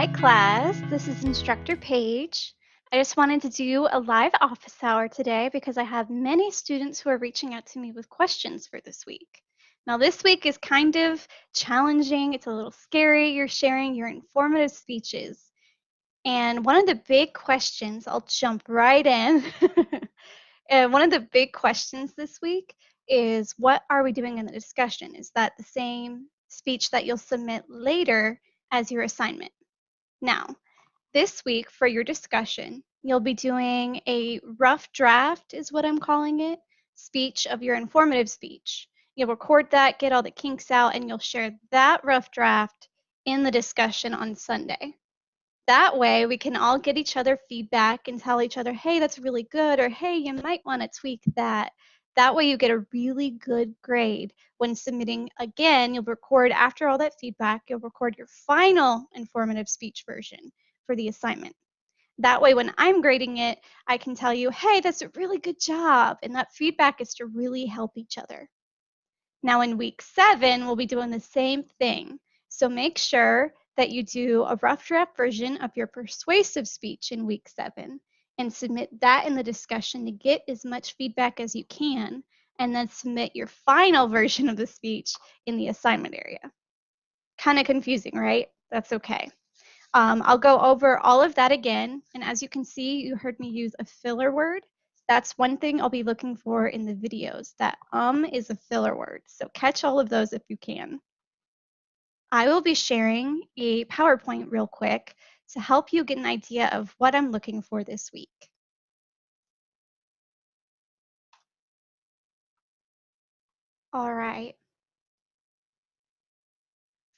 Hi class, this is Instructor Paige. I just wanted to do a live office hour today because I have many students who are reaching out to me with questions for this week. Now this week is kind of challenging, it's a little scary. You're sharing your informative speeches. And one of the big questions, I'll jump right in. One of the big questions this week is what are we doing in the discussion? Is that the same speech that you'll submit later as your assignment? Now, this week for your discussion, you'll be doing a rough draft, is what I'm calling it, speech of your informative speech. You'll record that, get all the kinks out, and you'll share that rough draft in the discussion on Sunday. That way, we can all get each other feedback and tell each other, hey, that's really good, or hey, you might want to tweak that. That way, you get a really good grade when submitting again. You'll record after all that feedback, you'll record your final informative speech version for the assignment. That way, when I'm grading it, I can tell you, hey, that's a really good job. And that feedback is to really help each other. Now in week 7, we'll be doing the same thing. So make sure that you do a rough draft version of your persuasive speech in week 7 and submit that in the discussion to get as much feedback as you can, and then submit your final version of the speech in the assignment area. Kind of confusing, right? That's okay. I'll go over all of that again, and as you can see, you heard me use a filler word. That's one thing I'll be looking for in the videos. That is a filler word, so catch all of those if you can. I will be sharing a PowerPoint real quick to help you get an idea of what I'm looking for this week. All right.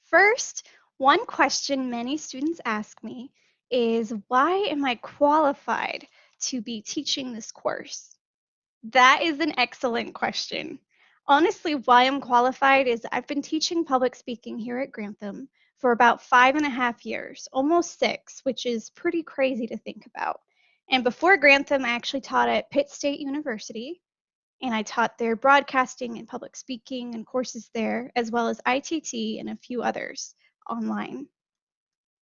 First, one question many students ask me is, why am I qualified to be teaching this course? That is an excellent question. Honestly, why I'm qualified is I've been teaching public speaking here at Grantham for about 5.5 years, almost 6, which is pretty crazy to think about. And before Grantham, I actually taught at Pitt State University, and I taught their broadcasting and public speaking and courses there, as well as ITT and a few others online.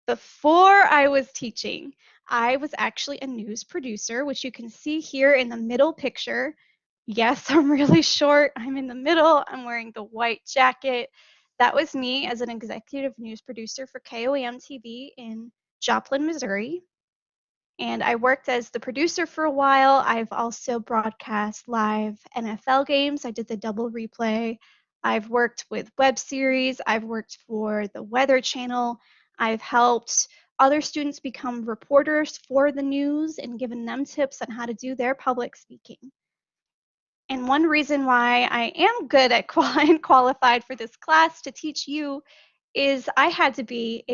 Before I was teaching, I was actually a news producer, which you can see here in the middle picture. Yes, I'm really short. I'm in the middle. I'm wearing the white jacket. That was me as an executive news producer for KOAM TV in Joplin, Missouri. And I worked as the producer for a while. I've also broadcast live NFL games. I did the double replay. I've worked with web series. I've worked for the Weather Channel. I've helped other students become reporters for the news and given them tips on how to do their public speaking. And one reason why I am good at and qualified for this class to teach you is I had to be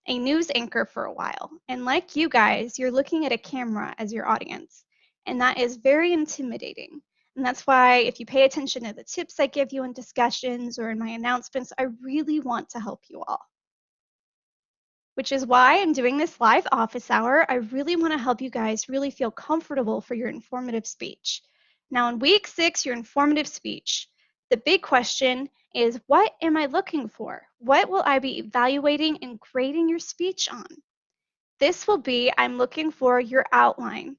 a news anchor for a while. And like you guys, you're looking at a camera as your audience. And that is very intimidating. And that's why if you pay attention to the tips I give you in discussions or in my announcements, I really want to help you all. Which is why I'm doing this live office hour. I really want to help you guys really feel comfortable for your informative speech. Now in week 6, your informative speech, the big question is, what am I looking for? What will I be evaluating and grading your speech on? This will be, I'm looking for your outline.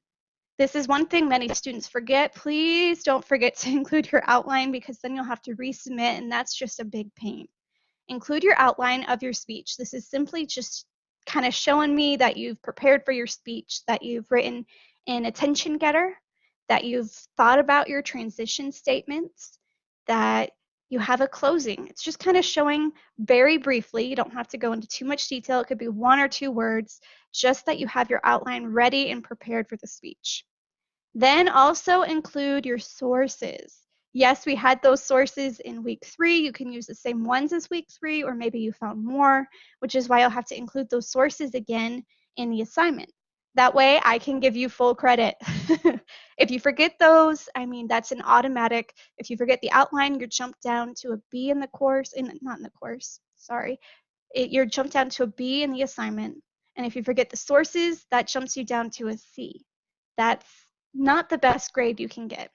This is one thing many students forget. Please don't forget to include your outline, because then you'll have to resubmit, and that's just a big pain. Include your outline of your speech. This is simply just kind of showing me that you've prepared for your speech, that you've written an attention getter, that you've thought about your transition statements, that you have a closing. It's just kind of showing very briefly. You don't have to go into too much detail. It could be 1 or 2 words, just that you have your outline ready and prepared for the speech. Then also include your sources. Yes, we had those sources in week 3. You can use the same ones as week 3, or maybe you found more, which is why you'll have to include those sources again in the assignment. That way I can give you full credit. If you forget those, I mean, that's an automatic. If you forget the outline, you're jumped down to a B in the course, not in the course, sorry. You're jumped down to a B in the assignment. And if you forget the sources, that jumps you down to a C. That's not the best grade you can get.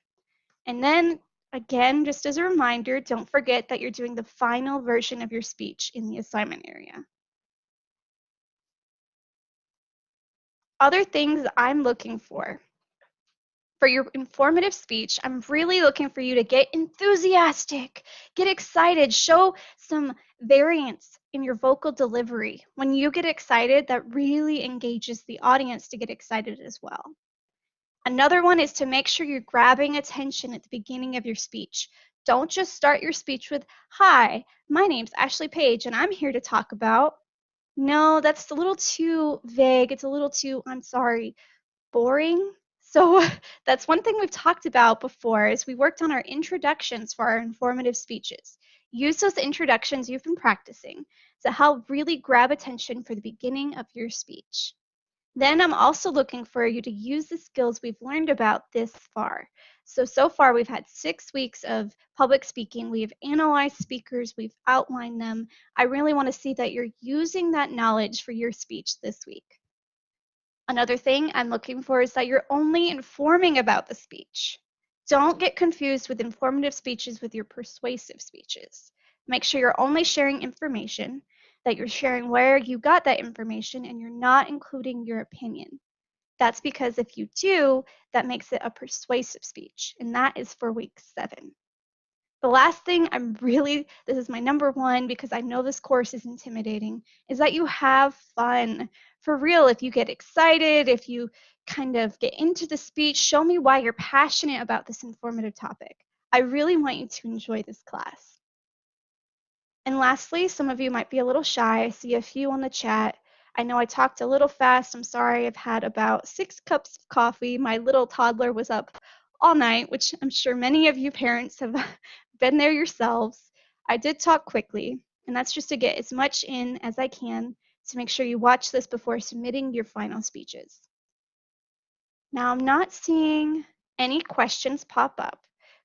And then again, just as a reminder, don't forget that you're doing the final version of your speech in the assignment area. Other things I'm looking for your informative speech, I'm really looking for you to get enthusiastic, get excited, show some variance in your vocal delivery. When you get excited, that really engages the audience to get excited as well. Another one is to make sure you're grabbing attention at the beginning of your speech. Don't just start your speech with, "Hi, my name's Ashley Page, and I'm here to talk about." No, that's a little too vague. It's a little too, I'm sorry, boring. So that's one thing we've talked about before is we worked on our introductions for our informative speeches. Use those introductions you've been practicing to help really grab attention for the beginning of your speech. Then I'm also looking for you to use the skills we've learned about this far. So far we've had 6 weeks of public speaking. We've analyzed speakers, we've outlined them. I really want to see that you're using that knowledge for your speech this week. Another thing I'm looking for is that you're only informing about the speech. Don't get confused with informative speeches with your persuasive speeches. Make sure you're only sharing information, that you're sharing where you got that information, and you're not including your opinion. That's because if you do, that makes it a persuasive speech, and that is for week 7. The last thing this is my number one because I know this course is intimidating, is that you have fun. For real, if you get excited, if you kind of get into the speech, show me why you're passionate about this informative topic. I really want you to enjoy this class. And lastly, some of you might be a little shy. I see a few on the chat. I know I talked a little fast. I'm sorry. I've had about 6 cups of coffee. My little toddler was up all night, which I'm sure many of you parents have been there yourselves. I did talk quickly, and that's just to get as much in as I can to make sure you watch this before submitting your final speeches. Now, I'm not seeing any questions pop up,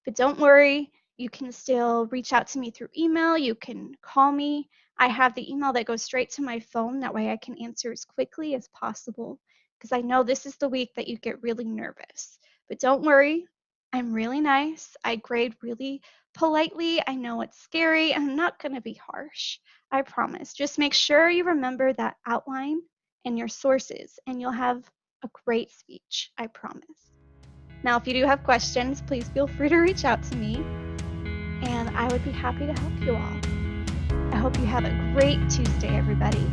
but don't worry, you can still reach out to me through email. You can call me. I have the email that goes straight to my phone. That way I can answer as quickly as possible because I know this is the week that you get really nervous. But don't worry, I'm really nice. I grade really politely. I know it's scary. I'm not going to be harsh. I promise. Just make sure you remember that outline and your sources, and you'll have a great speech, I promise. Now, if you do have questions, please feel free to reach out to me, and I would be happy to help you all. I hope you have a great Tuesday, everybody.